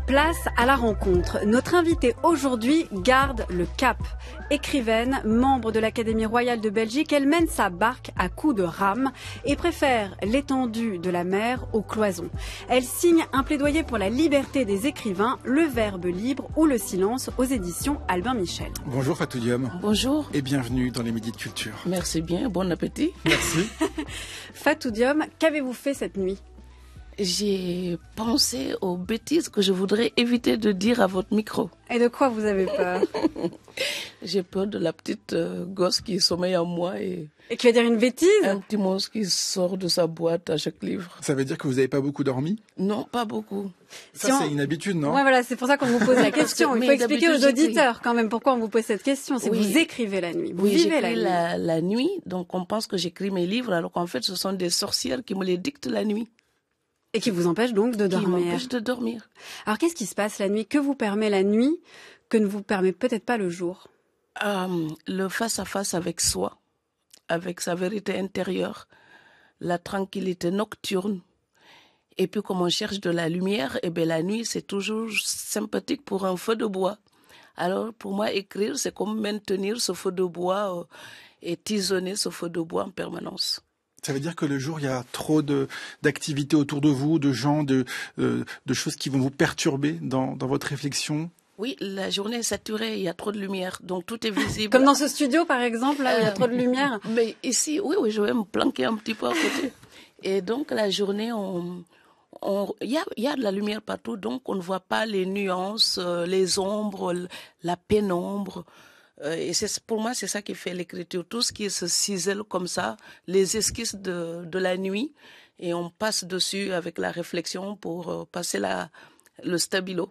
Place à la rencontre. Notre invitée aujourd'hui garde le cap. Écrivaine, membre de l'Académie royale de Belgique, elle mène sa barque à coups de rame et préfère l'étendue de la mer aux cloisons. Elle signe un plaidoyer pour la liberté des écrivains, le verbe libre ou le silence aux éditions Albin Michel. Bonjour Fatou Diom. Bonjour. Et bienvenue dans les Midis de Culture. Merci bien, bon appétit. Merci. Fatou Diom, qu'avez-vous fait cette nuit ? J'ai pensé aux bêtises que je voudrais éviter de dire à votre micro. Et de quoi vous avez peur ? J'ai peur de la petite gosse qui sommeille en moi et qui va dire une bêtise ? Un petit monstre qui sort de sa boîte à chaque livre. Ça veut dire que vous n'avez pas beaucoup dormi ? Non, pas beaucoup. Ça, c'est une habitude, non ? Ouais, voilà, c'est pour ça qu'on vous pose la question. Il faut expliquer aux auditeurs quand même pourquoi on vous pose cette question. C'est que vous écrivez la nuit, vous vivez la nuit. La nuit, donc on pense que j'écris mes livres alors qu'en fait ce sont des sorcières qui me les dictent la nuit. Et qui vous empêche donc de dormir. Qui m'empêche de dormir. Alors qu'est-ce qui se passe la nuit ? Que vous permet la nuit que ne vous permet peut-être pas le jour ? Le face-à-face avec soi, avec sa vérité intérieure, la tranquillité nocturne. Et puis comme on cherche de la lumière, eh bien la nuit c'est toujours sympathique pour un feu de bois. Alors pour moi écrire c'est comme maintenir ce feu de bois et tisonner ce feu de bois en permanence. Ça veut dire que le jour, il y a trop d'activités autour de vous, de gens, de choses qui vont vous perturber dans votre réflexion ? Oui, la journée est saturée, il y a trop de lumière, donc tout est visible. Comme dans ce studio, par exemple, là où il y a trop de lumière. Mais ici, oui, je vais me planquer un petit peu à côté. Et donc, la journée, il y a de la lumière partout, donc on ne voit pas les nuances, les ombres, la pénombre. Et pour moi, c'est ça qui fait l'écriture. Tout ce qui se cisèle comme ça, les esquisses de la nuit, et on passe dessus avec la réflexion pour passer le stabilo.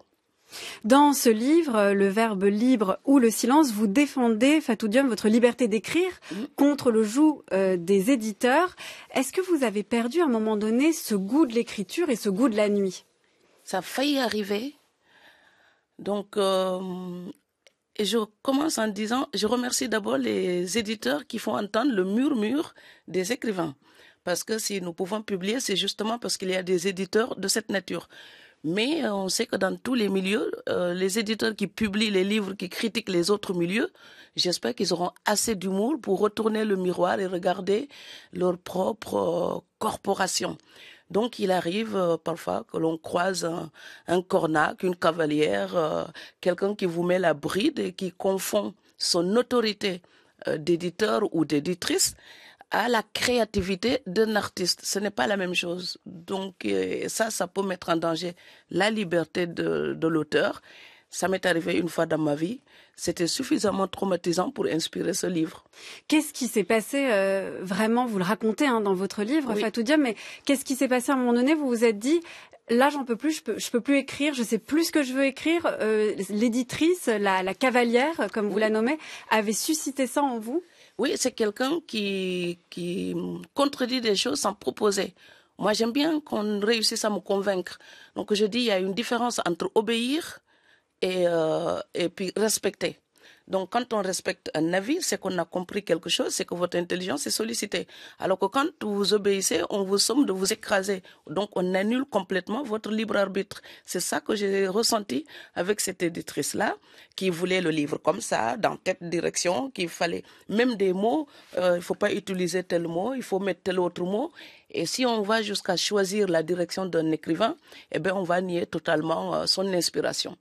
Dans ce livre, le verbe libre ou le silence, vous défendez, Fatou Diom, votre liberté d'écrire contre le joug des éditeurs. Est-ce que vous avez perdu à un moment donné ce goût de l'écriture et ce goût de la nuit ? Ça a failli arriver. Donc... Et je commence en disant, je remercie d'abord les éditeurs qui font entendre le murmure des écrivains. Parce que si nous pouvons publier, c'est justement parce qu'il y a des éditeurs de cette nature. Mais on sait que dans tous les milieux, les éditeurs qui publient les livres, qui critiquent les autres milieux, j'espère qu'ils auront assez d'humour pour retourner le miroir et regarder leur propre corporation. Donc, il arrive parfois que l'on croise un cornac, une cavalière, quelqu'un qui vous met la bride et qui confond son autorité d'éditeur ou d'éditrice à la créativité d'un artiste. Ce n'est pas la même chose. Donc, ça peut mettre en danger la liberté de l'auteur. Ça m'est arrivé une fois dans ma vie. C'était suffisamment traumatisant pour inspirer ce livre. Qu'est-ce qui s'est passé vraiment ? Vous le racontez dans votre livre, oui. Fatou Diom, mais qu'est-ce qui s'est passé à un moment donné ? Vous vous êtes dit, là, j'en peux plus, je peux plus écrire, je sais plus ce que je veux écrire. L'éditrice, la cavalière, comme vous la nommez, avait suscité ça en vous ? Oui, c'est quelqu'un qui contredit des choses sans proposer. Moi, j'aime bien qu'on réussisse à me convaincre. Donc, je dis, il y a une différence entre obéir et puis respecter. Donc, quand on respecte un avis, c'est qu'on a compris quelque chose, c'est que votre intelligence est sollicitée. Alors que quand vous obéissez, on vous somme de vous écraser. Donc, on annule complètement votre libre arbitre. C'est ça que j'ai ressenti avec cette éditrice-là, qui voulait le livre comme ça, dans telle direction, qu'il fallait même des mots, il ne faut pas utiliser tel mot, il faut mettre tel autre mot. Et si on va jusqu'à choisir la direction d'un écrivain, eh bien, on va nier totalement son inspiration.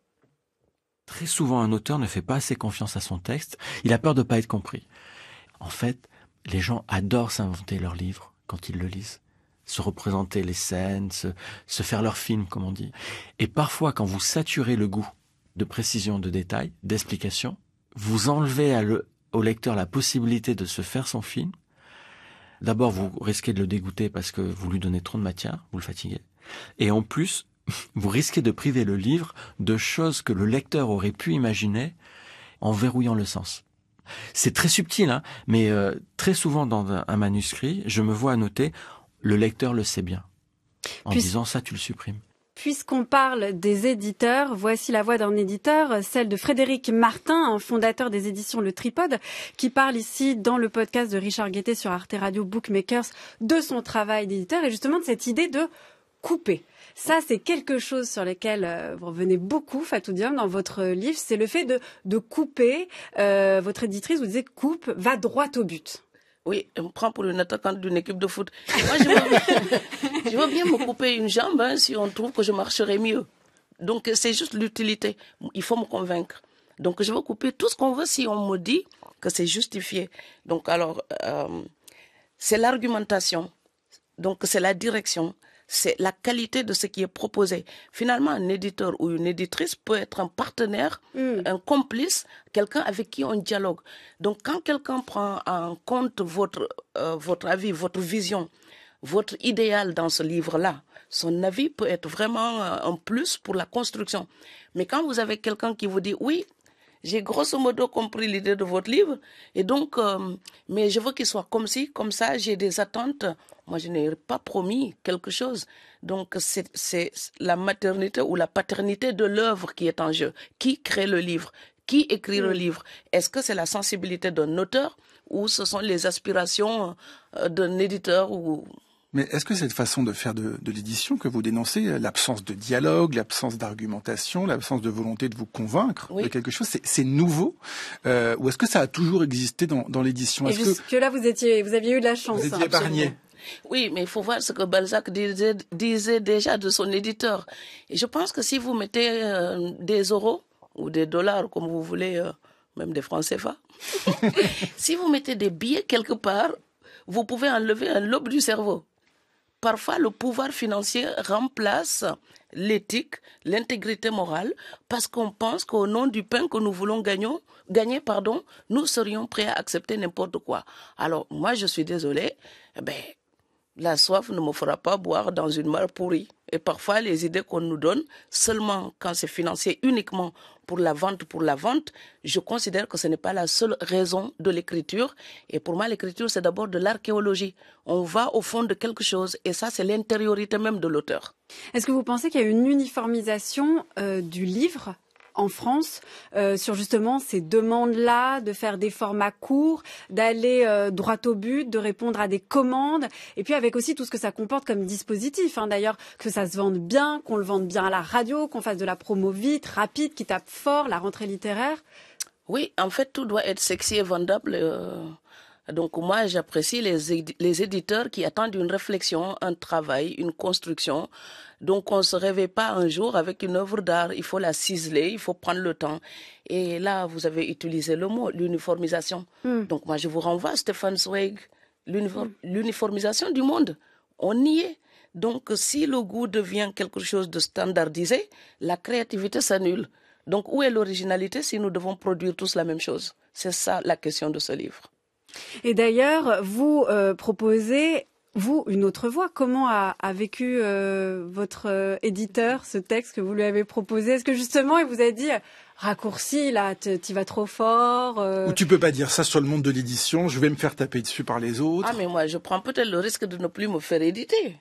Très souvent, un auteur ne fait pas assez confiance à son texte. Il a peur de ne pas être compris. En fait, les gens adorent s'inventer leur livre quand ils le lisent. Se représenter les scènes, se faire leur film, comme on dit. Et parfois, quand vous saturez le goût de précision, de détails, d'explications, vous enlevez au lecteur la possibilité de se faire son film. D'abord, vous risquez de le dégoûter parce que vous lui donnez trop de matière, vous le fatiguez. Et en plus, vous risquez de priver le livre de choses que le lecteur aurait pu imaginer en verrouillant le sens. C'est très subtil, mais très souvent dans un manuscrit, je me vois annoter « le lecteur le sait bien ». En disant « ça, tu le supprimes ». Puisqu'on parle des éditeurs, voici la voix d'un éditeur, celle de Frédéric Martin, un fondateur des éditions Le Tripode, qui parle ici dans le podcast de Richard Guettet sur Arte Radio Bookmakers de son travail d'éditeur et justement de cette idée de couper. Ça, c'est quelque chose sur lequel vous revenez beaucoup, Fatou Diom, dans votre livre. C'est le fait de couper. Votre éditrice vous disait coupe, va droit au but. Oui, on me prend pour une attaquante d'une équipe de foot. Moi, je veux bien me couper une jambe si on trouve que je marcherai mieux. Donc, c'est juste l'utilité. Il faut me convaincre. Donc, je veux couper tout ce qu'on veut si on me dit que c'est justifié. Donc, alors, c'est l'argumentation. Donc, c'est la direction. C'est la qualité de ce qui est proposé. Finalement, un éditeur ou une éditrice peut être un partenaire, un complice, quelqu'un avec qui on dialogue. Donc, quand quelqu'un prend en compte votre avis, votre vision, votre idéal dans ce livre-là, son avis peut être vraiment un plus pour la construction. Mais quand vous avez quelqu'un qui vous dit « Oui, j'ai grosso modo compris l'idée de votre livre, et donc, mais je veux qu'il soit comme ci, comme ça, j'ai des attentes. » Moi, je n'ai pas promis quelque chose. Donc, c'est la maternité ou la paternité de l'œuvre qui est en jeu. Qui crée le livre? Qui écrit le livre? Est-ce que c'est la sensibilité d'un auteur ou ce sont les aspirations d'un éditeur ou... Mais est-ce que cette façon de faire de l'édition que vous dénoncez, l'absence de dialogue, l'absence d'argumentation, l'absence de volonté de vous convaincre de quelque chose, c'est nouveau ou est-ce que ça a toujours existé dans l'édition? Jusque-là, vous aviez eu de la chance. Vous étiez épargné. Oui, mais il faut voir ce que Balzac disait déjà de son éditeur. Et je pense que si vous mettez des euros ou des dollars, comme vous voulez, même des francs CFA, si vous mettez des billets quelque part, vous pouvez enlever un lobe du cerveau. Parfois, le pouvoir financier remplace l'éthique, l'intégrité morale, parce qu'on pense qu'au nom du pain que nous voulons gagner, nous serions prêts à accepter n'importe quoi. Alors, moi, je suis désolée, la soif ne me fera pas boire dans une mare pourrie. Et parfois, les idées qu'on nous donne, seulement quand c'est financé uniquement pour la vente, je considère que ce n'est pas la seule raison de l'écriture. Et pour moi, l'écriture, c'est d'abord de l'archéologie. On va au fond de quelque chose et ça, c'est l'intériorité même de l'auteur. Est-ce que vous pensez qu'il y a une uniformisation du livre en France sur justement ces demandes-là, de faire des formats courts, d'aller droit au but, de répondre à des commandes, et puis avec aussi tout ce que ça comporte comme dispositif, d'ailleurs, que ça se vende bien, qu'on le vende bien à la radio, qu'on fasse de la promo vite, rapide, qui tape fort, la rentrée littéraire? Oui, en fait, tout doit être sexy et vendable. Donc moi, j'apprécie les éditeurs qui attendent une réflexion, un travail, une construction. Donc on ne se réveille pas un jour avec une œuvre d'art, il faut la ciseler, il faut prendre le temps. Et là, vous avez utilisé le mot, l'uniformisation. Donc moi, je vous renvoie à Stefan Zweig, l'uniformisation du monde. On y est. Donc si le goût devient quelque chose de standardisé, la créativité s'annule. Donc où est l'originalité si nous devons produire tous la même chose? C'est ça la question de ce livre. Et d'ailleurs, vous proposez, vous, une autre voie. Comment a vécu votre éditeur ce texte que vous lui avez proposé? Est-ce que justement, il vous a dit raccourci, là, t'y vas trop fort Ou tu peux pas dire ça sur le monde de l'édition, je vais me faire taper dessus par les autres. Ah, mais moi, je prends peut-être le risque de ne plus me faire éditer.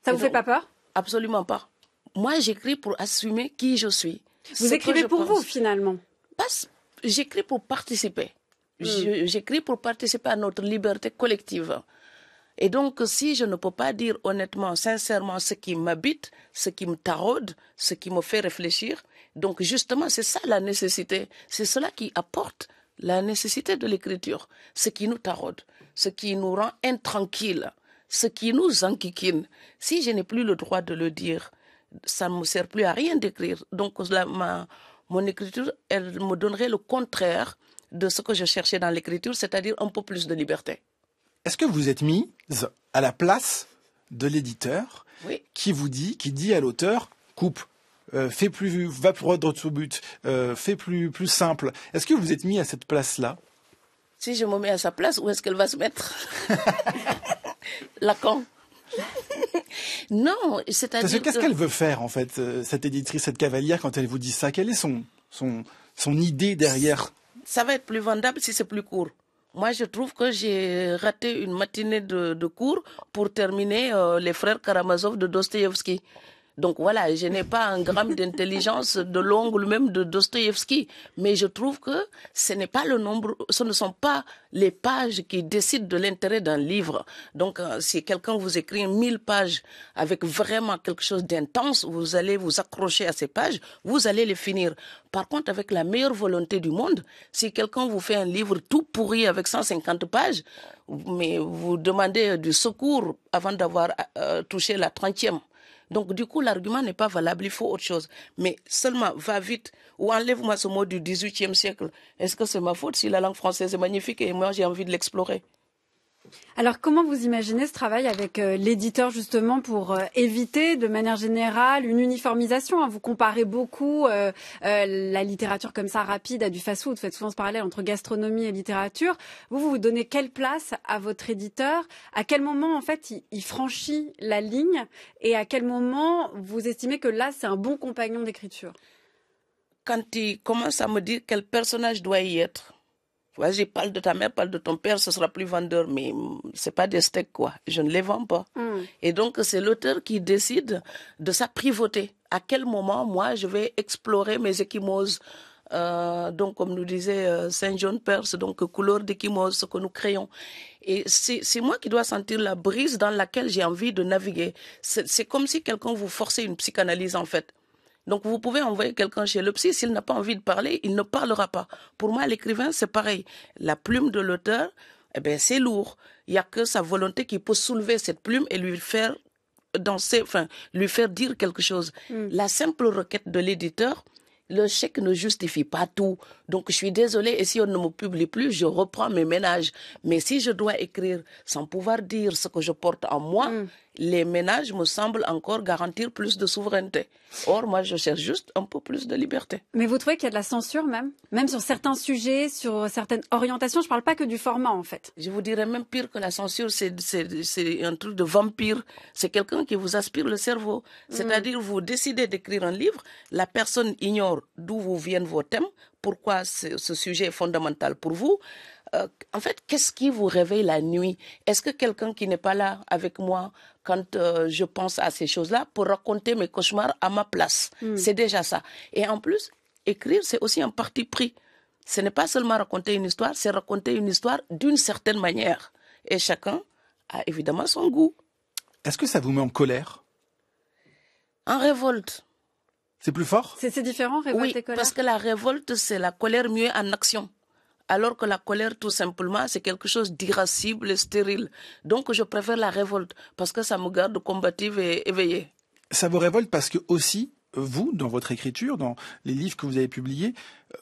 Ça vous fait pas peur? Absolument pas. Moi, j'écris pour assumer qui je suis. Vous écrivez pour vous, finalement? J'écris pour participer. J'écris pour participer à notre liberté collective. Et donc, si je ne peux pas dire honnêtement, sincèrement ce qui m'habite, ce qui me taraude, ce qui me fait réfléchir, donc justement, c'est ça la nécessité. C'est cela qui apporte la nécessité de l'écriture. Ce qui nous taraude, ce qui nous rend intranquilles, ce qui nous enquiquine. Si je n'ai plus le droit de le dire, ça ne me sert plus à rien d'écrire. Donc, mon écriture, elle me donnerait le contraire de ce que je cherchais dans l'écriture, c'est-à-dire un peu plus de liberté. Est-ce que vous êtes mise à la place de l'éditeur qui dit à l'auteur, coupe, va plus droit au but, fais plus simple. Est-ce que vous êtes mis à cette place-là? Si je me mets à sa place, où est-ce qu'elle va se mettre? Lacan. Non, c'est-à-dire qu'est-ce qu'elle veut faire, en fait, cette éditrice, cette cavalière, quand elle vous dit ça? Quelle est son idée derrière? Ça va être plus vendable si c'est plus court. Moi, je trouve que j'ai raté une matinée de cours pour terminer Les Frères Karamazov de Dostoïevski. Donc voilà, je n'ai pas un gramme d'intelligence de l'ongle même de Dostoïevski, mais je trouve que ce n'est pas le nombre, ce ne sont pas les pages qui décident de l'intérêt d'un livre. Donc si quelqu'un vous écrit 1000 pages avec vraiment quelque chose d'intense, vous allez vous accrocher à ces pages, vous allez les finir. Par contre, avec la meilleure volonté du monde, si quelqu'un vous fait un livre tout pourri avec 150 pages, mais vous demandez du secours avant d'avoir touché la 30e. Donc, du coup, l'argument n'est pas valable, il faut autre chose. Mais seulement, va vite, ou enlève-moi ce mot du XVIIIe siècle. Est-ce que c'est ma faute si la langue française est magnifique et moi, j'ai envie de l'explorer? Alors, comment vous imaginez ce travail avec l'éditeur, justement, pour éviter, de manière générale, une uniformisation, hein? Vous comparez beaucoup la littérature comme ça, rapide, à du fast-food. Vous faites souvent ce parallèle entre gastronomie et littérature. Vous donnez quelle place à votre éditeur? À quel moment, en fait, il franchit la ligne? Et à quel moment vous estimez que là, c'est un bon compagnon d'écriture? Quand il commence à me dire quel personnage doit y être, vas-y, parle de ta mère, parle de ton père, ce sera plus vendeur, mais c'est pas des steaks, quoi. Je ne les vends pas. Et donc, c'est l'auteur qui décide de sa privauté. À quel moment, moi, je vais explorer mes échymoses. Donc, comme nous disait Saint John Perse, donc couleur d'échymose, ce que nous créons. Et c'est moi qui dois sentir la brise dans laquelle j'ai envie de naviguer. C'est comme si quelqu'un vous forçait une psychanalyse, en fait. Donc, vous pouvez envoyer quelqu'un chez le psy, s'il n'a pas envie de parler, il ne parlera pas. Pour moi, l'écrivain, c'est pareil. La plume de l'auteur, eh ben, c'est lourd. Il n'y a que sa volonté qui peut soulever cette plume et lui faire danser, enfin, lui faire dire quelque chose. La simple requête de l'éditeur, le chèque ne justifie pas tout. Donc, je suis désolée, et si on ne me publie plus, je reprends mes ménages. Mais si je dois écrire sans pouvoir dire ce que je porte en moi, les ménages me semblent encore garantir plus de souveraineté. Or, moi, je cherche juste un peu plus de liberté. Mais vous trouvez qu'il y a de la censure même sur certains sujets, sur certaines orientations? Je ne parle pas que du format, en fait. Je vous dirais même pire que la censure, c'est un truc de vampire. C'est quelqu'un qui vous aspire le cerveau. C'est-à-dire, vous décidez d'écrire un livre, la personne ignore d'où vous viennent vos thèmes, pourquoi ce sujet est fondamental pour vous. En fait, qu'est-ce qui vous réveille la nuit? Est-ce que quelqu'un qui n'est pas là avec moi quand je pense à ces choses-là peut raconter mes cauchemars à ma place? C'est déjà ça. Et en plus, écrire, c'est aussi un parti pris. Ce n'est pas seulement raconter une histoire, c'est raconter une histoire d'une certaine manière. Et chacun a évidemment son goût. Est-ce que ça vous met en colère? En révolte. C'est plus fort? C'est différent, révolte et colère? Oui, parce que la révolte, c'est la colère muée en action. Alors que la colère, tout simplement, c'est quelque chose d'irascible et stérile. Donc, je préfère la révolte, parce que ça me garde combative et éveillée. Ça vous révolte parce que aussi, vous, dans votre écriture, dans les livres que vous avez publiés,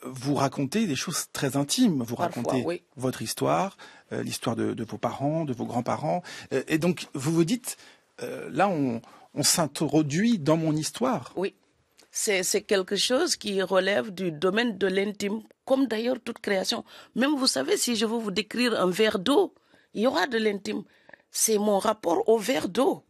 vous racontez des choses très intimes. Vous racontez votre histoire, l'histoire de vos parents, de vos grands-parents. Et donc, vous vous dites, là, on s'introduit dans mon histoire. Oui. C'est quelque chose qui relève du domaine de l'intime, comme d'ailleurs toute création. Même, vous savez, si je veux vous décrire un verre d'eau, il y aura de l'intime. C'est mon rapport au verre d'eau.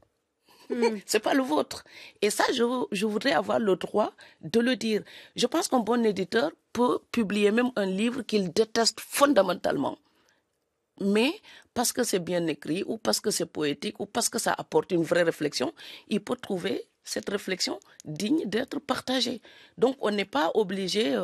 C'est pas le vôtre. Et ça, je voudrais avoir le droit de le dire. Je pense qu'un bon éditeur peut publier même un livre qu'il déteste fondamentalement. Mais parce que c'est bien écrit, ou parce que c'est poétique, ou parce que ça apporte une vraie réflexion, il peut trouver cette réflexion digne d'être partagée. Donc, on n'est pas obligé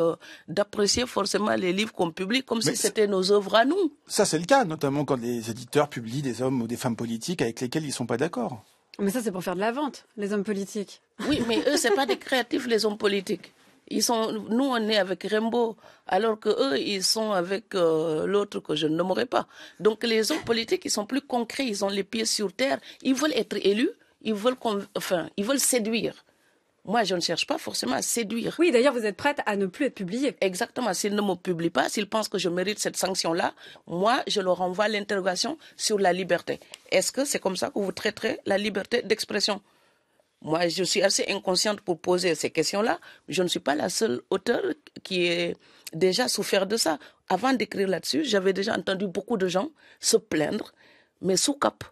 d'apprécier forcément les livres qu'on publie comme si c'était nos œuvres à nous. Ça, c'est le cas, notamment quand les éditeurs publient des hommes ou des femmes politiques avec lesquels ils ne sont pas d'accord. Mais ça, c'est pour faire de la vente, les hommes politiques. Oui, mais eux, c'est pas des créatifs, les hommes politiques. Nous, on est avec Rimbaud, alors que eux, ils sont avec l'autre que je ne nommerai pas. Donc, les hommes politiques, ils sont plus concrets, ils ont les pieds sur terre, ils veulent être élus. Ils veulent séduire. Moi, je ne cherche pas forcément à séduire. Oui, d'ailleurs, vous êtes prête à ne plus être publiée. Exactement. S'ils ne me publient pas, s'ils pensent que je mérite cette sanction-là, moi, je leur envoie l'interrogation sur la liberté. Est-ce que c'est comme ça que vous traiterez la liberté d'expression? Moi, je suis assez inconsciente pour poser ces questions-là. Je ne suis pas la seule auteure qui ait déjà souffert de ça. Avant d'écrire là-dessus, j'avais déjà entendu beaucoup de gens se plaindre, mais sous cap.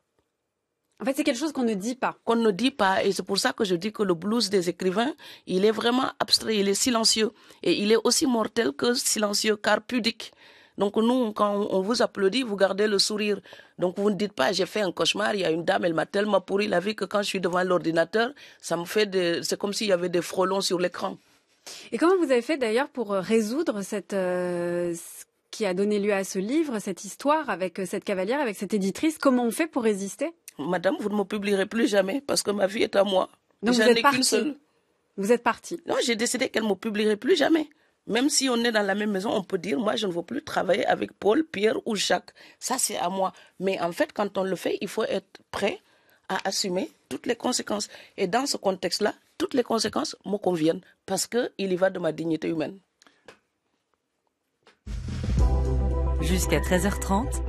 En fait, c'est quelque chose qu'on ne dit pas. Qu'on ne dit pas. Et c'est pour ça que je dis que le blues des écrivains, il est vraiment abstrait, il est silencieux. Et il est aussi mortel que silencieux, car pudique. Donc nous, quand on vous applaudit, vous gardez le sourire. Donc vous ne dites pas, j'ai fait un cauchemar, il y a une dame, elle m'a tellement pourri la vie que quand je suis devant l'ordinateur, c'est comme s'il y avait des frelons sur l'écran. Et comment vous avez fait d'ailleurs pour résoudre qui a donné lieu à ce livre, cette histoire avec cette cavalière, avec cette éditrice? Comment on fait pour résister? Madame, vous ne me publierez plus jamais parce que ma vie est à moi. Donc vous êtes partie. Vous êtes partie. Non, j'ai décidé qu'elle ne me publierait plus jamais. Même si on est dans la même maison, on peut dire, moi, je ne veux plus travailler avec Paul, Pierre ou Jacques. Ça, c'est à moi. Mais en fait, quand on le fait, il faut être prêt à assumer toutes les conséquences. Et dans ce contexte-là, toutes les conséquences me conviennent parce qu'il y va de ma dignité humaine. Jusqu'à 13h30,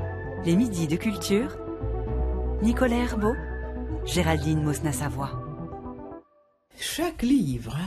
les midis de culture. Nicolas Herbeau, Géraldine Mosna-Savoie. Chaque livre,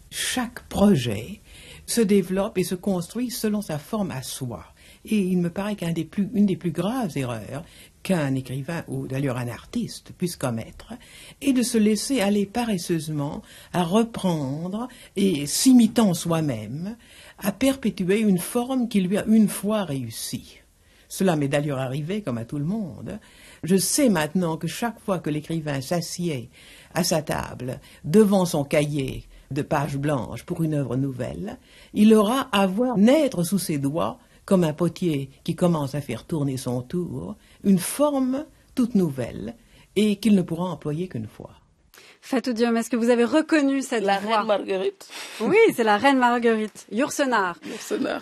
chaque projet se développe et se construit selon sa forme à soi. Et il me paraît qu'une des plus graves erreurs qu'un écrivain ou d'ailleurs un artiste puisse commettre est de se laisser aller paresseusement à reprendre et s'imitant soi-même à perpétuer une forme qui lui a une fois réussi. Cela m'est d'ailleurs arrivé comme à tout le monde. Je sais maintenant que chaque fois que l'écrivain s'assied à sa table devant son cahier de pages blanches pour une œuvre nouvelle, il aura à voir naître sous ses doigts, comme un potier qui commence à faire tourner son tour, une forme toute nouvelle et qu'il ne pourra employer qu'une fois. Fatou Diom, est-ce que vous avez reconnu cette voix? La reine Marguerite. Oui, c'est la reine Marguerite. Yourcenar.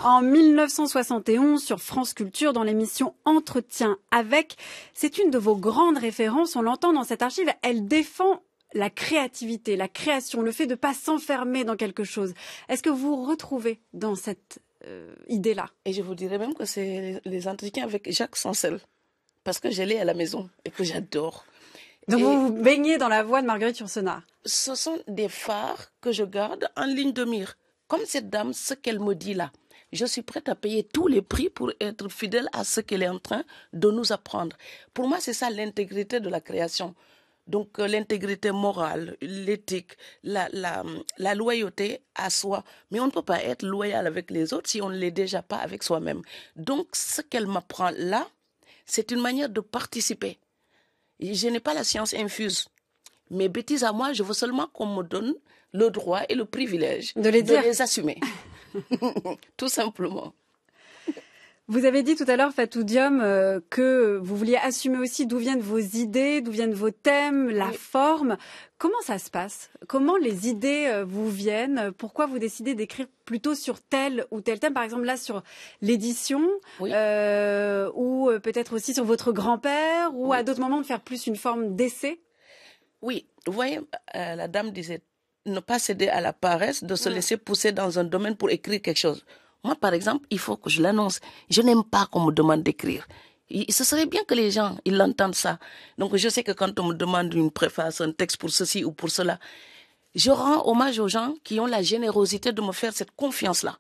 En 1971, sur France Culture, dans l'émission Entretien avec, c'est une de vos grandes références. On l'entend dans cette archive. Elle défend la créativité, la création, le fait de ne pas s'enfermer dans quelque chose. Est-ce que vous vous retrouvez dans cette idée-là? Et je vous dirais même que c'est les entretiens avec Jacques Sancel, parce que je l'ai à la maison et que j'adore. Donc vous vous baignez dans la voix de Marguerite Yourcenar. Ce sont des phares que je garde en ligne de mire. Comme cette dame, ce qu'elle me dit là, je suis prête à payer tous les prix pour être fidèle à ce qu'elle est en train de nous apprendre. Pour moi, c'est ça l'intégrité de la création. Donc l'intégrité morale, l'éthique, la loyauté à soi. Mais on ne peut pas être loyal avec les autres si on ne l'est déjà pas avec soi-même. Donc ce qu'elle m'apprend là, c'est une manière de participer. Je n'ai pas la science infuse. Mes bêtises à moi, je veux seulement qu'on me donne le droit et le privilège de les assumer. Tout simplement. Vous avez dit tout à l'heure, Fatou Diom, que vous vouliez assumer aussi d'où viennent vos idées, d'où viennent vos thèmes, la forme. Comment ça se passe? Comment les idées vous viennent? Pourquoi vous décidez d'écrire plutôt sur tel ou tel thème? Par exemple, là, sur l'édition, ou peut-être aussi sur votre grand-père, ou à d'autres moments de faire plus une forme d'essai? Oui, vous voyez, la dame disait ne pas céder à la paresse, de se laisser pousser dans un domaine pour écrire quelque chose. Moi, par exemple, il faut que je l'annonce. Je n'aime pas qu'on me demande d'écrire. Ce serait bien que les gens, ils l'entendent ça. Donc, je sais que quand on me demande une préface, un texte pour ceci ou pour cela, je rends hommage aux gens qui ont la générosité de me faire cette confiance-là.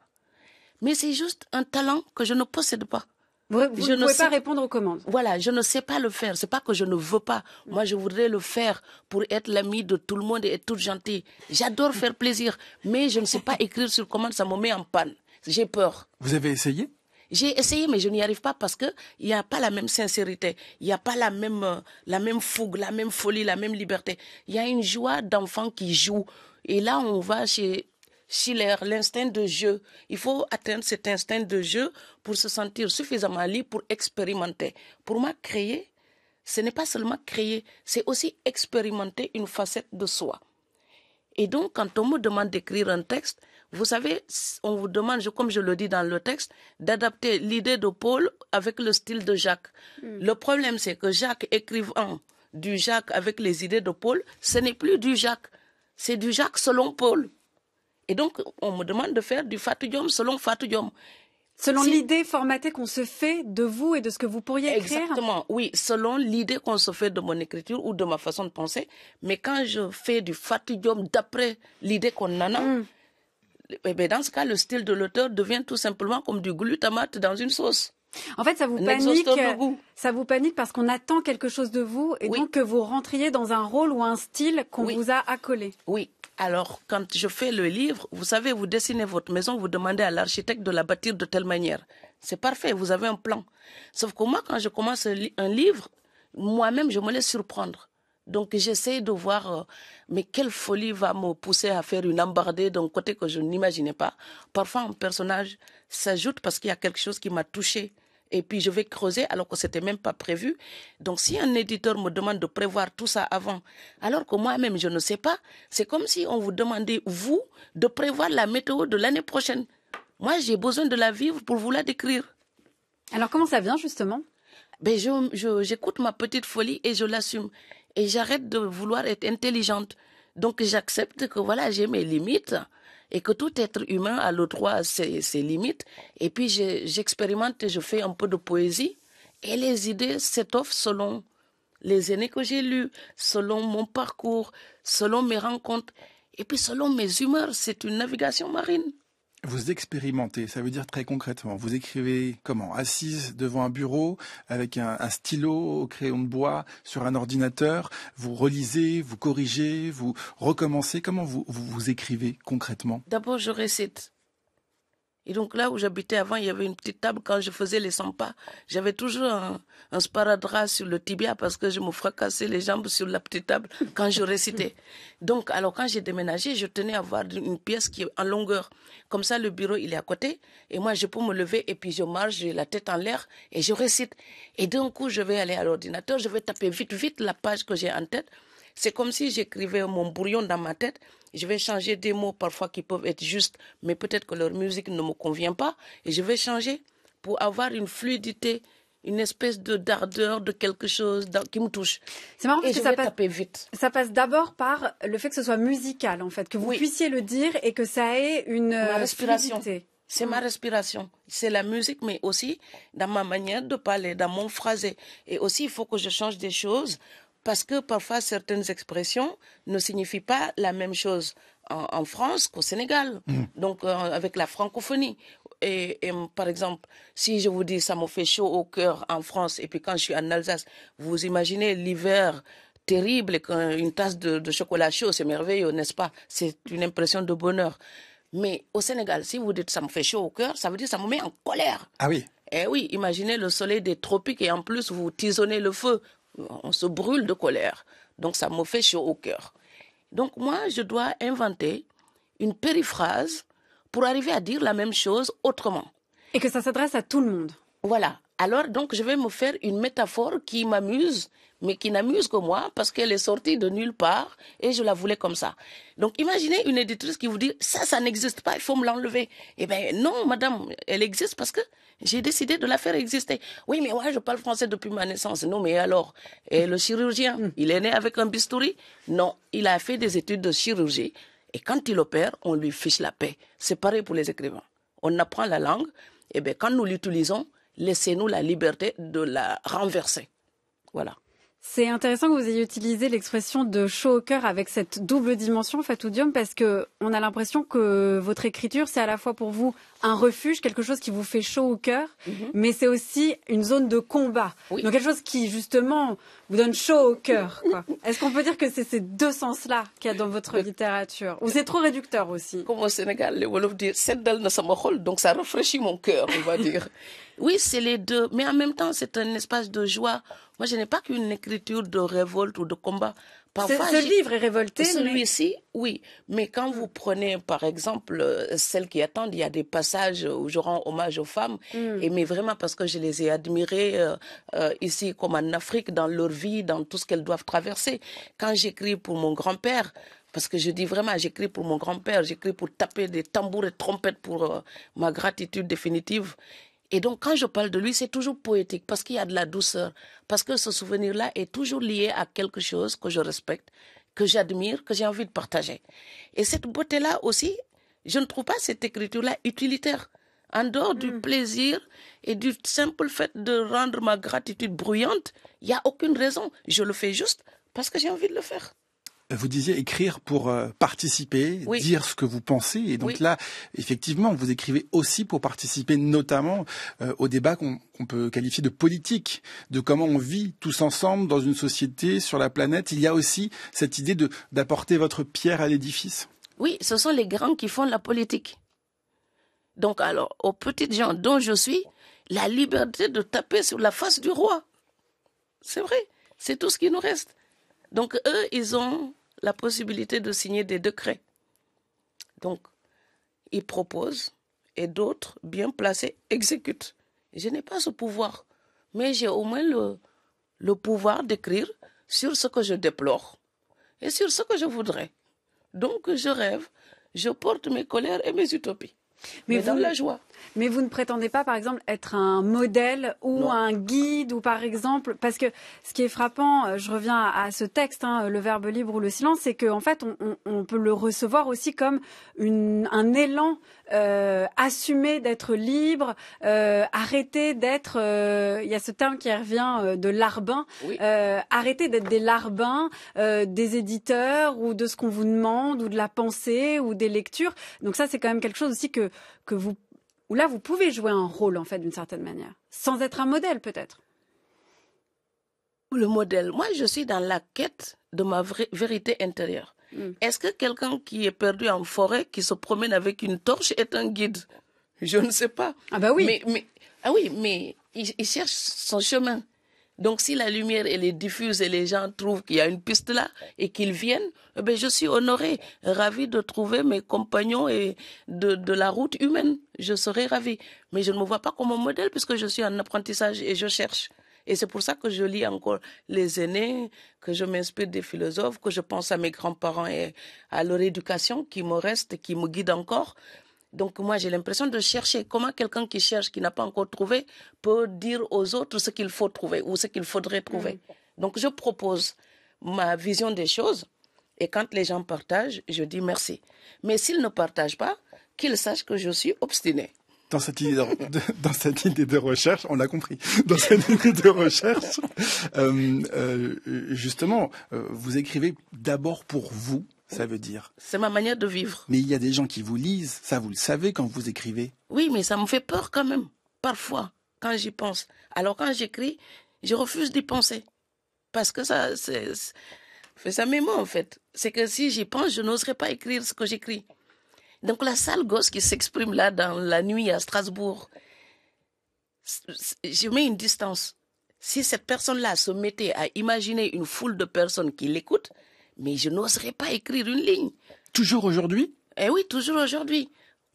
Mais c'est juste un talent que je ne possède pas. Vous ne pouvez pas répondre aux commandes. Voilà, je ne sais pas le faire. C'est pas que je ne veux pas. Moi, je voudrais le faire pour être l'ami de tout le monde et être toute gentille. J'adore faire plaisir, mais je ne sais pas écrire sur commande, ça me met en panne. J'ai peur. Vous avez essayé? J'ai essayé, mais je n'y arrive pas parce que il n'y a pas la même sincérité, il n'y a pas la même fougue, la même folie, la même liberté. Il y a une joie d'enfant qui joue. Et là, on va chez Schiller, l'instinct de jeu. Il faut atteindre cet instinct de jeu pour se sentir suffisamment libre pour expérimenter. Pour moi, créer, ce n'est pas seulement créer, c'est aussi expérimenter une facette de soi. Et donc, quand on me demande d'écrire un texte, vous savez, on vous demande, comme je le dis dans le texte, d'adapter l'idée de Paul avec le style de Jacques. Le problème, c'est que Jacques, écrivant du Jacques avec les idées de Paul, ce n'est plus du Jacques. C'est du Jacques selon Paul. Et donc, on me demande de faire du Fatou Diom selon Fatou Diom. Selon l'idée formatée qu'on se fait de vous et de ce que vous pourriez écrire? Exactement, oui, selon l'idée qu'on se fait de mon écriture ou de ma façon de penser. Mais quand je fais du Fatou Diom d'après l'idée qu'on en a, eh bien, dans ce cas, le style de l'auteur devient tout simplement comme du glutamate dans une sauce. En fait, ça vous panique parce qu'on attend quelque chose de vous et donc que vous rentriez dans un rôle ou un style qu'on vous a accolé. Oui. Alors, quand je fais le livre, vous savez, vous dessinez votre maison, vous demandez à l'architecte de la bâtir de telle manière. c'est parfait, vous avez un plan. Sauf que moi, quand je commence un livre, moi-même, je me laisse surprendre. Donc, j'essaie de voir, mais quelle folie va me pousser à faire une embardée d'un côté que je n'imaginais pas. Parfois, un personnage s'ajoute parce qu'il y a quelque chose qui m'a touchée. Et puis, je vais creuser alors que ce n'était même pas prévu. Donc, si un éditeur me demande de prévoir tout ça avant, alors que moi-même, je ne sais pas, c'est comme si on vous demandait, vous, de prévoir la météo de l'année prochaine. Moi, j'ai besoin de la vivre pour vous la décrire. Alors, comment ça vient, justement? Ben, j'écoute ma petite folie et je l'assume. Et j'arrête de vouloir être intelligente. Donc, j'accepte que voilà, j'ai mes limites et que tout être humain a le droit à ses limites. Et puis, j'expérimente et je fais un peu de poésie. Et les idées s'étoffent selon les aînés que j'ai lus, selon mon parcours, selon mes rencontres. Et puis, selon mes humeurs, c'est une navigation marine. Vous expérimentez, ça veut dire très concrètement. Vous écrivez comment? Assise devant un bureau, avec un stylo au crayon de bois, sur un ordinateur. Vous relisez, vous corrigez, vous recommencez. Comment vous écrivez concrètement? D'abord, je récite. Et donc là où j'habitais avant, il y avait une petite table. Quand je faisais les 100 pas, j'avais toujours un sparadrap sur le tibia parce que je me fracassais les jambes sur la petite table quand je récitais. Donc, alors quand j'ai déménagé, je tenais à avoir une pièce qui est en longueur. Comme ça, le bureau, il est à côté. Et moi, je peux me lever et puis je marche, j'ai la tête en l'air et je récite. Et d'un coup, je vais aller à l'ordinateur, je vais taper vite la page que j'ai en tête. C'est comme si j'écrivais mon brouillon dans ma tête. Je vais changer des mots parfois qui peuvent être justes, mais peut-être que leur musique ne me convient pas. Et je vais changer pour avoir une fluidité, une espèce d'ardeur de quelque chose qui me touche. C'est marrant parce que taper vite. Ça passe d'abord par le fait que ce soit musical, en fait, que vous puissiez le dire et que ça ait une respiration. fluidité. C'est ma respiration. C'est la musique, mais aussi dans ma manière de parler, dans mon phrasé. Et aussi, il faut que je change des choses. Parce que parfois, certaines expressions ne signifient pas la même chose en France qu'au Sénégal. Donc, avec la francophonie. Et par exemple, si je vous dis « ça me fait chaud au cœur » en France, et puis quand je suis en Alsace, vous imaginez l'hiver terrible et une tasse de chocolat chaud, c'est merveilleux, n'est-ce pas? C'est une impression de bonheur. Mais au Sénégal, si vous dites « ça me fait chaud au cœur », ça veut dire « ça me met en colère ». Ah oui. Eh oui, imaginez le soleil des tropiques et en plus, vous tisonnez le feu. On se brûle de colère. Donc, ça me fait chaud au cœur. Donc, moi, je dois inventer une périphrase pour arriver à dire la même chose autrement. Et que ça s'adresse à tout le monde. Voilà. Alors, donc, je vais me faire une métaphore qui m'amuse, mais qui n'amuse que moi, parce qu'elle est sortie de nulle part, et je la voulais comme ça. Donc, imaginez une éditrice qui vous dit « ça n'existe pas, il faut me l'enlever ». Eh bien, non, madame, elle existe parce que j'ai décidé de la faire exister. Oui, mais moi, je parle français depuis ma naissance. Non, mais alors, et le chirurgien, il est né avec un bistouri? Non, il a fait des études de chirurgie, et quand il opère, on lui fiche la paix. C'est pareil pour les écrivains. On apprend la langue, et bien, quand nous l'utilisons, laissez-nous la liberté de la renverser. Voilà. C'est intéressant que vous ayez utilisé l'expression de chaud au cœur avec cette double dimension, Fatou Diome, parce que on a l'impression que votre écriture, c'est à la fois pour vous un refuge, quelque chose qui vous fait chaud au cœur, mais c'est aussi une zone de combat. Oui. Donc quelque chose qui, justement, vous donne chaud au cœur, quoi. Est-ce qu'on peut dire que c'est ces deux sens-là qu'il y a dans votre littérature? Ou c'est trop réducteur aussi? Comme au Sénégal, les Wolofs disent « seddal na sama xol », donc ça rafraîchit mon cœur, on va dire. Oui, c'est les deux, mais en même temps, c'est un espace de joie. Moi, je n'ai pas qu'une écriture de révolte ou de combat. Parfois, ce livre est révolté. Celui-ci, oui. Mais quand vous prenez, par exemple, Celles qui attendent, il y a des passages où je rends hommage aux femmes. Et mais vraiment parce que je les ai admirées ici comme en Afrique, dans leur vie, dans tout ce qu'elles doivent traverser. Quand j'écris pour mon grand-père, parce que je dis vraiment, j'écris pour mon grand-père, j'écris pour taper des tambours et trompettes pour ma gratitude définitive. Et donc, quand je parle de lui, c'est toujours poétique, parce qu'il y a de la douceur, parce que ce souvenir-là est toujours lié à quelque chose que je respecte, que j'admire, que j'ai envie de partager. Et cette beauté-là aussi, je ne trouve pas cette écriture-là utilitaire. En dehors du plaisir et du simple fait de rendre ma gratitude bruyante, il n'y a aucune raison. Je le fais juste parce que j'ai envie de le faire. Vous disiez écrire pour participer, dire ce que vous pensez. Et donc là, effectivement, vous écrivez aussi pour participer notamment au débat qu'on peut qualifier de politique, de comment on vit tous ensemble dans une société, sur la planète. Il y a aussi cette idée d'apporter votre pierre à l'édifice. Oui, ce sont les grands qui font la politique. Donc alors, aux petites gens dont je suis, la liberté de taper sur la face du roi. C'est vrai, c'est tout ce qui nous reste. Donc eux, ils ont la possibilité de signer des décrets. Donc, ils proposent et d'autres, bien placés, exécutent. Je n'ai pas ce pouvoir, mais j'ai au moins le pouvoir d'écrire sur ce que je déplore et sur ce que je voudrais. Donc, je rêve, je porte mes colères et mes utopies. Mais dans la joie. Mais vous ne prétendez pas, par exemple, être un modèle ou Non. un guide, ou par exemple, parce que ce qui est frappant, je reviens à ce texte, hein, le verbe libre ou le silence, c'est qu'en fait, on peut le recevoir aussi comme un élan assumé d'être libre, arrêter d'être, il y a ce terme qui revient de larbin, Oui. arrêter d'être des larbins des éditeurs ou de ce qu'on vous demande ou de la pensée ou des lectures. Donc ça, c'est quand même quelque chose aussi où là, vous pouvez jouer un rôle, en fait, d'une certaine manière, sans être un modèle, peut-être. Le modèle. Moi, je suis dans la quête de ma vérité intérieure. Est-ce que quelqu'un qui est perdu en forêt, qui se promène avec une torche, est un guide? Je ne sais pas. Ah bah oui. Mais il cherche son chemin. Donc, si la lumière, elle est diffuse et les gens trouvent qu'il y a une piste là et qu'ils viennent, eh bien, je suis honorée, ravie de trouver mes compagnons et de la route humaine. Je serai ravie. Mais je ne me vois pas comme un modèle puisque je suis en apprentissage et je cherche. Et c'est pour ça que je lis encore les aînés, que je m'inspire des philosophes, que je pense à mes grands-parents et à leur éducation qui me reste, qui me guide encore. Donc moi, j'ai l'impression de chercher. Comment quelqu'un qui cherche, qui n'a pas encore trouvé, peut dire aux autres ce qu'il faut trouver ou ce qu'il faudrait trouver. Donc je propose ma vision des choses et quand les gens partagent, je dis merci. Mais s'ils ne partagent pas, qu'ils sachent que je suis obstinée. Dans cette idée de recherche, on l'a compris, dans cette idée de recherche, justement, vous écrivez d'abord pour vous. Ça veut dire. C'est ma manière de vivre. Mais il y a des gens qui vous lisent, ça vous le savez quand vous écrivez. Oui, mais ça me fait peur quand même, parfois, quand j'y pense. Alors quand j'écris, je refuse d'y penser. Parce que ça m'émeut en fait. C'est que si j'y pense, je n'oserais pas écrire ce que j'écris. Donc la sale gosse qui s'exprime là dans la nuit à Strasbourg, je mets une distance. Si cette personne-là se mettait à imaginer une foule de personnes qui l'écoutent, mais je n'oserais pas écrire une ligne. Toujours aujourd'hui? Eh oui, toujours aujourd'hui.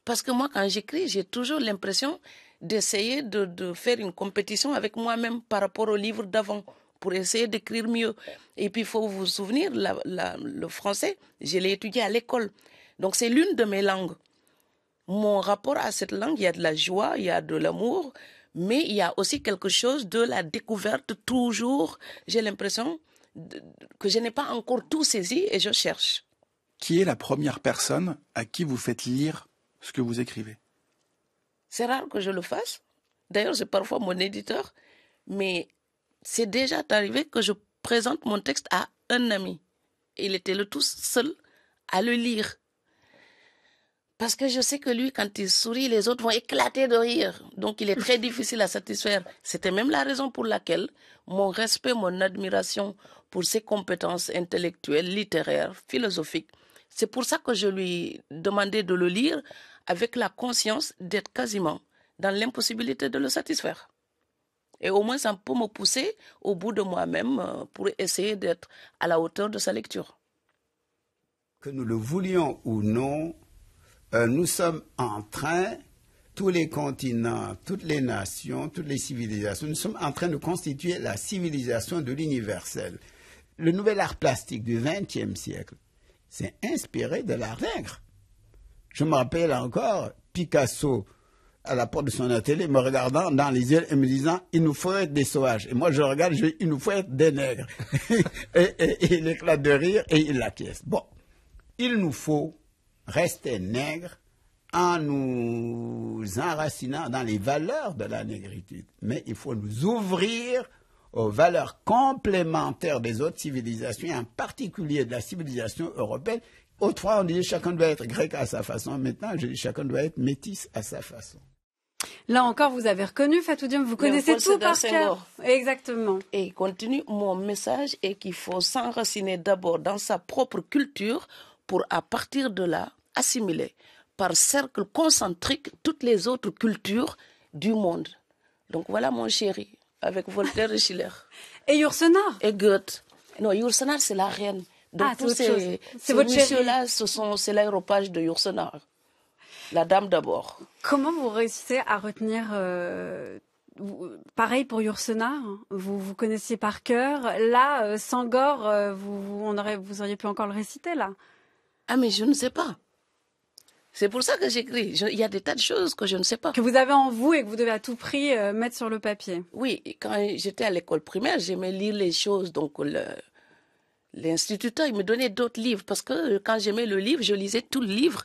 Parce que moi, quand j'écris, j'ai toujours l'impression d'essayer de faire une compétition avec moi-même par rapport au livre d'avant, pour essayer d'écrire mieux. Et puis, il faut vous souvenir, le français, je l'ai étudié à l'école. Donc, c'est l'une de mes langues. Mon rapport à cette langue, il y a de la joie, il y a de l'amour, mais il y a aussi quelque chose de la découverte toujours. J'ai l'impression que je n'ai pas encore tout saisi et je cherche. Qui est la première personne à qui vous faites lire ce que vous écrivez? C'est rare que je le fasse. D'ailleurs, c'est parfois mon éditeur. Mais c'est déjà arrivé que je présente mon texte à un ami. Il était le tout seul à le lire. Parce que je sais que lui, quand il sourit, les autres vont éclater de rire. Donc, il est très difficile à satisfaire. C'était même la raison pour laquelle mon respect, mon admiration pour ses compétences intellectuelles, littéraires, philosophiques, c'est pour ça que je lui demandais de le lire avec la conscience d'être quasiment dans l'impossibilité de le satisfaire. Et au moins, ça peut me pousser au bout de moi-même pour essayer d'être à la hauteur de sa lecture. Que nous le voulions ou non, nous sommes en train, tous les continents, toutes les nations, toutes les civilisations, nous sommes en train de constituer la civilisation de l'universel. Le nouvel art plastique du XXe siècle s'est inspiré de l'art nègre. Je me rappelle encore Picasso à la porte de son atelier me regardant dans les yeux et me disant « il nous faut être des sauvages ». Et moi je regarde, je dis « il nous faut être des nègres ». et il éclate de rire et il acquiesce. Bon, il nous faut rester nègres en nous enracinant dans les valeurs de la négritude. Mais il faut nous ouvrir aux valeurs complémentaires des autres civilisations, et en particulier de la civilisation européenne. Autrefois, on disait chacun doit être grec à sa façon. Maintenant, je dis chacun doit être métis à sa façon. Là encore, vous avez reconnu Fatou Diome, vous connaissez tout par cœur. Exactement. Et il continue, mon message est qu'il faut s'enraciner d'abord dans sa propre culture pour, à partir de là, assimiler. par cercle concentrique toutes les autres cultures du monde. Donc voilà mon chéri, avec Voltaire et Schiller. Et Yourcenar? Et Goethe. Non, Yourcenar, c'est la reine. Donc tous ces messieurs-là, c'est l'aéropage de Yourcenar. La dame d'abord. Comment vous réussissez à retenir... pareil pour Yourcenar, vous connaissiez par cœur. Là, Senghor, vous auriez pu encore le réciter, là? Ah, mais je ne sais pas. C'est pour ça que j'écris. Il y a des tas de choses que je ne sais pas. Que vous avez en vous et que vous devez à tout prix mettre sur le papier. Oui, quand j'étais à l'école primaire, j'aimais lire les choses. Donc, l'instituteur, il me donnait d'autres livres. Parce que quand j'aimais le livre, je lisais tout le livre.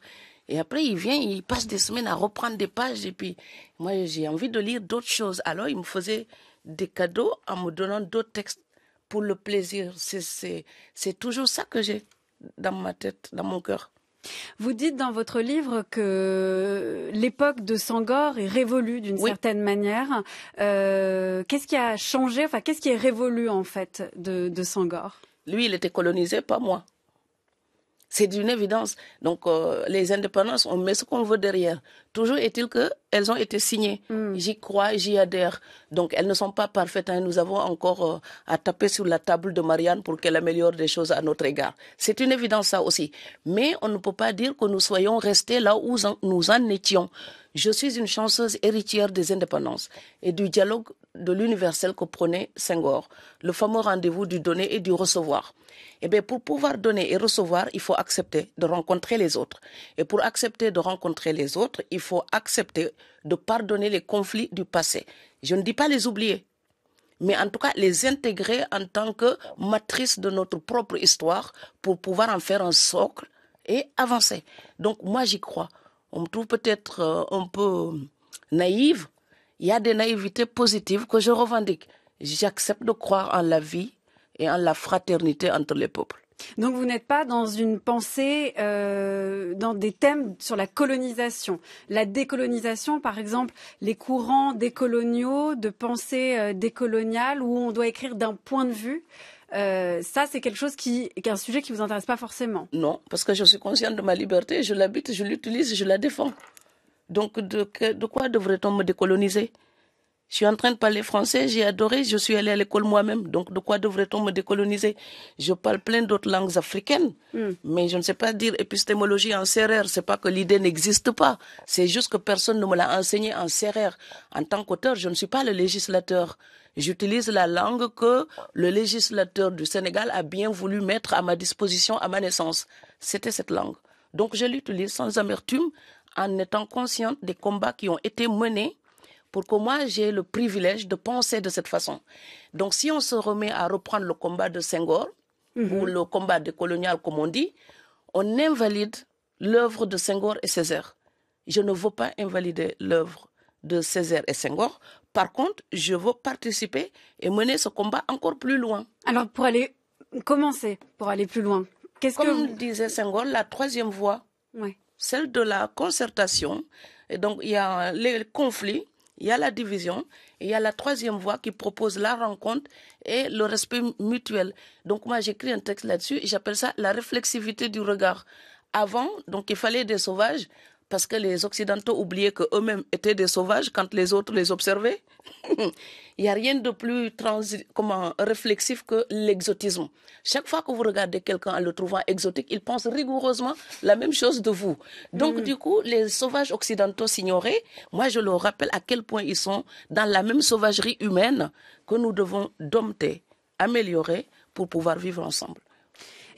Et après, il passe des semaines à reprendre des pages. Et puis, moi, j'ai envie de lire d'autres choses. Alors, il me faisait des cadeaux en me donnant d'autres textes pour le plaisir. C'est toujours ça que j'ai dans ma tête, dans mon cœur. Vous dites dans votre livre que l'époque de Senghor est révolue d'une certaine manière. Qu'est-ce qui a changé, enfin, qu'est-ce qui est révolu, en fait, de Senghor? Lui, il était colonisé, pas moi. C'est d'une évidence. Donc, les indépendances, on met ce qu'on veut derrière. Toujours est-il qu'elles ont été signées. J'y crois, j'y adhère. Donc, elles ne sont pas parfaites. Hein. Nous avons encore à taper sur la table de Marianne pour qu'elle améliore des choses à notre égard. C'est une évidence, ça aussi. Mais on ne peut pas dire que nous soyons restés là où nous en étions. Je suis une chanceuse héritière des indépendances et du dialogue de l'universel que prenait Senghor, le fameux rendez-vous du donner et du recevoir. Eh bien, pour pouvoir donner et recevoir, il faut accepter de rencontrer les autres. Et pour accepter de rencontrer les autres, il faut accepter de pardonner les conflits du passé. Je ne dis pas les oublier, mais en tout cas les intégrer en tant que matrice de notre propre histoire pour pouvoir en faire un socle et avancer. Donc moi, j'y crois. On me trouve peut-être un peu naïve. Il y a des naïvetés positives que je revendique. J'accepte de croire en la vie et en la fraternité entre les peuples. Donc vous n'êtes pas dans une pensée, dans des thèmes sur la colonisation. La décolonisation, par exemple, les courants décoloniaux, de pensée décoloniale, où on doit écrire d'un point de vue. Ça, c'est quelque chose qui est un sujet qui vous intéresse pas forcément. Non, parce que je suis consciente de ma liberté, je l'habite, je l'utilise, je la défends. Donc, de quoi devrait-on me décoloniser? Je suis en train de parler français, j'ai adoré, je suis allée à l'école moi-même. Donc, de quoi devrait-on me décoloniser? Je parle plein d'autres langues africaines, mais je ne sais pas dire épistémologie en sérère. C'est pas que l'idée n'existe pas. C'est juste que personne ne me l'a enseigné en sérère. En tant qu'auteur, je ne suis pas le législateur. J'utilise la langue que le législateur du Sénégal a bien voulu mettre à ma disposition à ma naissance. C'était cette langue. Donc, je l'utilise sans amertume, en étant consciente des combats qui ont été menés pour que moi, j'ai le privilège de penser de cette façon. Donc, si on se remet à reprendre le combat de Senghor, ou le combat décolonial, comme on dit, on invalide l'œuvre de Senghor et Césaire. Je ne veux pas invalider l'œuvre de Césaire et Senghor. Par contre, je veux participer et mener ce combat encore plus loin. Alors, pour aller plus loin, Comme disait Senghor, la troisième voie, celle de la concertation. Et donc, il y a les conflits, il y a la division, et il y a la troisième voie qui propose la rencontre et le respect mutuel. Donc moi, j'écris un texte là-dessus et j'appelle ça la réflexivité du regard. Avant, donc il fallait des sauvages parce que les Occidentaux oubliaient qu'eux-mêmes étaient des sauvages quand les autres les observaient. Il n'y a rien de plus réflexif que l'exotisme. Chaque fois que vous regardez quelqu'un en le trouvant exotique, il pense rigoureusement la même chose de vous. Donc, du coup, les sauvages occidentaux s'ignoraient. Moi, je leur rappelle à quel point ils sont dans la même sauvagerie humaine que nous devons dompter, améliorer pour pouvoir vivre ensemble.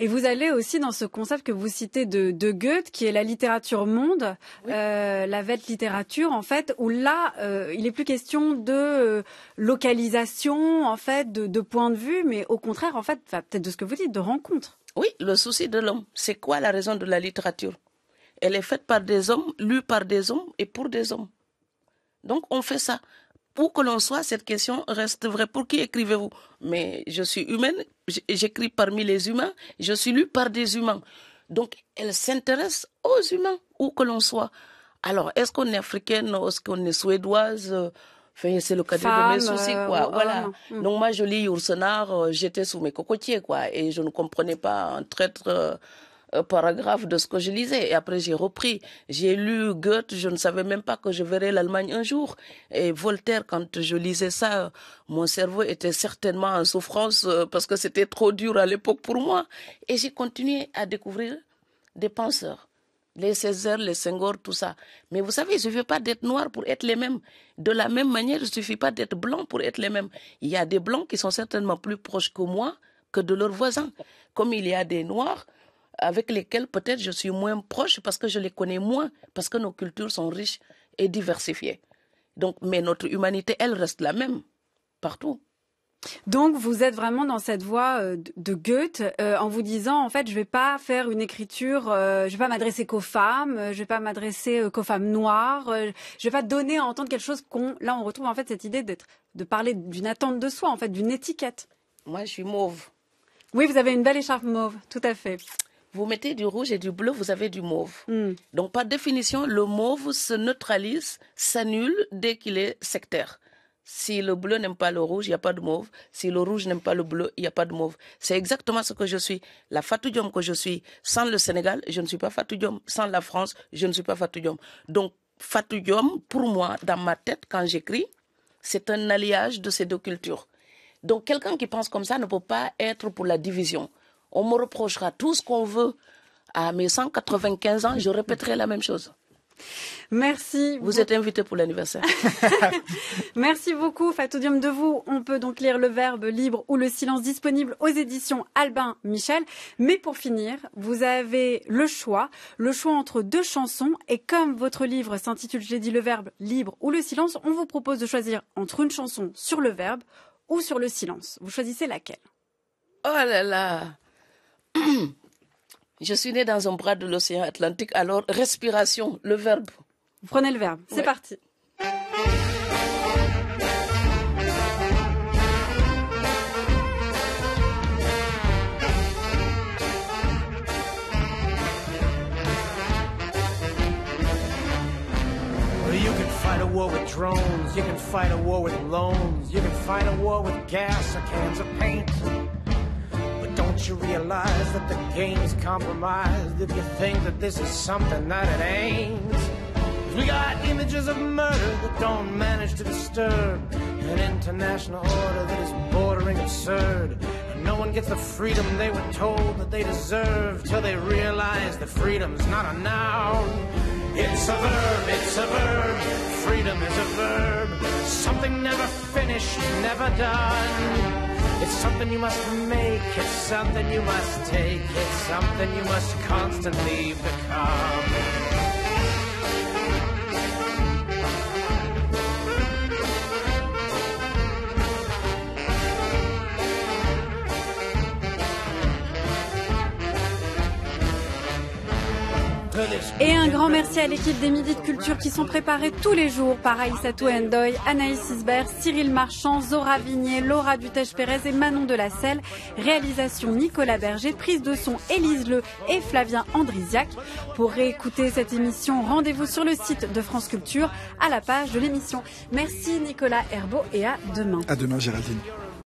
Et vous allez aussi dans ce concept que vous citez de Goethe, qui est la littérature monde, la Weltliteratur, en fait, où là, il n'est plus question de localisation, en fait, de point de vue, mais au contraire, en fait, peut-être de ce que vous dites, de rencontre. Oui, le souci de l'homme. C'est quoi la raison de la littérature? Elle est faite par des hommes, lue par des hommes et pour des hommes. Donc, on fait ça. Où que l'on soit, cette question reste vraie. Pour qui écrivez-vous? Mais je suis humaine, j'écris parmi les humains, je suis lue par des humains. Donc, elle s'intéresse aux humains, où que l'on soit. Alors, est-ce qu'on est africaine, est-ce qu'on est suédoise? Enfin, c'est le cadet de mes soucis, quoi. Voilà. Donc, moi, je lis Yourcenar, j'étais sous mes cocotiers, quoi. Et je ne comprenais pas un traître paragraphes de ce que je lisais. Et après, j'ai repris. J'ai lu Goethe, je ne savais même pas que je verrais l'Allemagne un jour. Et Voltaire, quand je lisais ça, mon cerveau était certainement en souffrance parce que c'était trop dur à l'époque pour moi. Et j'ai continué à découvrir des penseurs. Les Césaire, les Senghor, tout ça. Mais vous savez, il ne suffit pas d'être noir pour être les mêmes. De la même manière, il ne suffit pas d'être blanc pour être les mêmes. Il y a des blancs qui sont certainement plus proches que moi que de leurs voisins. Comme il y a des noirs avec lesquels peut-être je suis moins proche parce que je les connais moins, parce que nos cultures sont riches et diversifiées. Donc, mais notre humanité, elle reste la même partout. Donc, vous êtes vraiment dans cette voie de Goethe en vous disant, en fait, je vais pas faire une écriture, je vais pas m'adresser qu'aux femmes, je vais pas m'adresser qu'aux femmes noires, je vais pas donner à entendre quelque chose là, on retrouve en fait cette idée de parler d'une attente de soi, en fait, d'une étiquette. Moi, je suis mauve. Oui, vous avez une belle écharpe mauve, tout à fait. Vous mettez du rouge et du bleu, vous avez du mauve. Donc, par définition, le mauve se neutralise, s'annule dès qu'il est sectaire. Si le bleu n'aime pas le rouge, il n'y a pas de mauve. Si le rouge n'aime pas le bleu, il n'y a pas de mauve. C'est exactement ce que je suis. La Fatou Diom que je suis sans le Sénégal, je ne suis pas Fatou Diom. Sans la France, je ne suis pas Fatou Diom. Donc, Fatou Diom, pour moi, dans ma tête, quand j'écris, c'est un alliage de ces deux cultures. Donc, quelqu'un qui pense comme ça ne peut pas être pour la division. On me reprochera tout ce qu'on veut. À mes 195 ans, je répéterai la même chose. Merci. Vous êtes invité pour l'anniversaire. Merci beaucoup, Fatou Diom. De vous, on peut donc lire Le Verbe libre ou Le Silence, disponible aux éditions Albin Michel. Mais pour finir, vous avez le choix entre deux chansons. Et comme votre livre s'intitule, je l'ai dit, Le Verbe libre ou Le Silence, on vous propose de choisir entre une chanson sur le verbe ou sur le silence. Vous choisissez laquelle? Oh là là. Je suis née dans un bras de l'océan Atlantique, alors respiration, le verbe. Vous prenez le verbe, c'est parti. You can fight a war with drones, you can fight a war with loans, you can fight a war with gas or cans of paint. Don't you realize that the game's compromised if you think that this is something that it ain't? We got images of murder that don't manage to disturb an international order that is bordering absurd. And no one gets the freedom they were told that they deserve till they realize that freedom's not a noun. It's a verb, it's a verb. Freedom is a verb. Something never finished, never done. It's something you must make, it's something you must take, it's something you must constantly become. Et un grand merci à l'équipe des Midis de Culture qui sont préparés tous les jours par Aïssatou Ndoye, Anaïs Isbert, Cyril Marchand, Zora Vignier, Laura Dutèche-Pérez et Manon Delacelle. Réalisation Nicolas Berger, prise de son Élise Le et Flavien Andrisiac. Pour réécouter cette émission, rendez-vous sur le site de France Culture à la page de l'émission. Merci Nicolas Herbeau et à demain. À demain Géraldine.